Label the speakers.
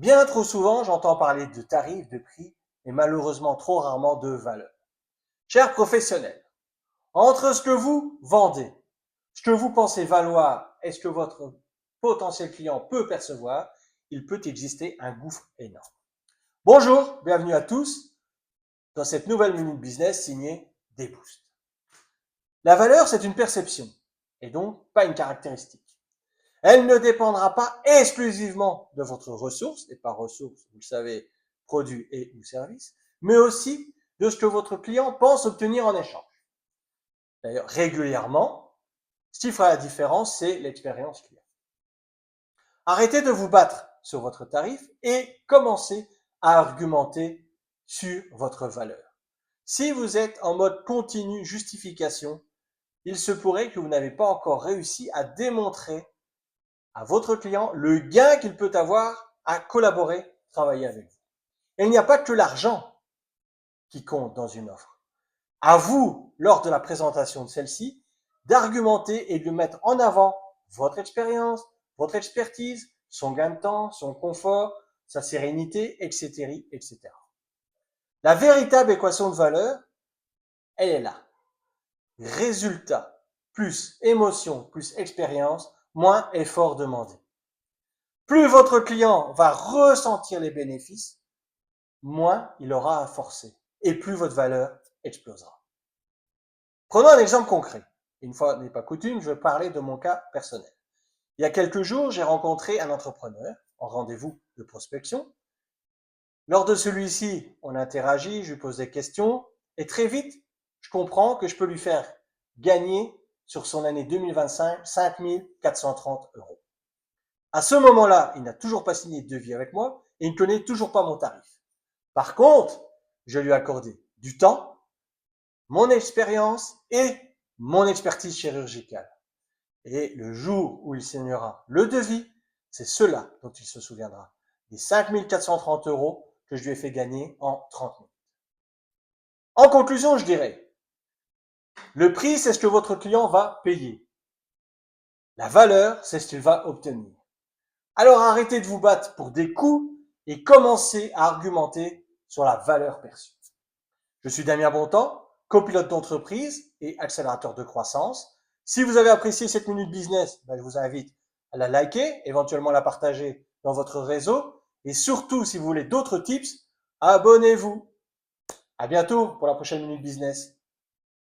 Speaker 1: Bien trop souvent, j'entends parler de tarifs, de prix, et malheureusement trop rarement de valeur. Chers professionnels, entre ce que vous vendez, ce que vous pensez valoir et ce que votre potentiel client peut percevoir, il peut exister un gouffre énorme. Bonjour, bienvenue à tous dans cette nouvelle Minute Business signée D-Boost. La valeur, c'est une perception et donc pas une caractéristique. Elle ne dépendra pas exclusivement de votre ressource, et par ressource, vous le savez, produit et ou service, mais aussi de ce que votre client pense obtenir en échange. D'ailleurs, régulièrement, ce qui fera la différence, c'est l'expérience client. Arrêtez de vous battre sur votre tarif et commencez à argumenter sur votre valeur. Si vous êtes en mode continu justification, il se pourrait que vous n'avez pas encore réussi à démontrer à votre client le gain qu'il peut avoir à collaborer, travailler avec vous. Et il n'y a pas que l'argent qui compte dans une offre. À vous, lors de la présentation de celle-ci, d'argumenter et de mettre en avant votre expérience, votre expertise, son gain de temps, son confort, sa sérénité, etc., etc. La véritable équation de valeur, elle est là. Résultat plus émotion plus expérience, moins effort demandé. Plus votre client va ressentir les bénéfices, moins il aura à forcer et plus votre valeur explosera. Prenons un exemple concret. Une fois n'est pas coutume, je vais parler de mon cas personnel. Il y a quelques jours, j'ai rencontré un entrepreneur en rendez-vous de prospection. Lors de celui-ci, on interagit, je lui pose des questions et très vite, je comprends que je peux lui faire gagner sur son année 2025 5 430 €. À ce moment-là, il n'a toujours pas signé de devis avec moi et il ne connaît toujours pas mon tarif. Par contre, je lui ai accordé du temps, mon expérience et mon expertise chirurgicale. Et le jour où il signera le devis, c'est cela dont il se souviendra. Les 5 430 € que je lui ai fait gagner en 30 minutes. En conclusion, je dirais, le prix, c'est ce que votre client va payer. La valeur, c'est ce qu'il va obtenir. Alors arrêtez de vous battre pour des coûts et commencez à argumenter sur la valeur perçue. Je suis Damien Bontemps, copilote d'entreprise et accélérateur de croissance. Si vous avez apprécié cette Minute Business, je vous invite à la liker, éventuellement la partager dans votre réseau. Et surtout, si vous voulez d'autres tips, abonnez-vous. À bientôt pour la prochaine Minute Business.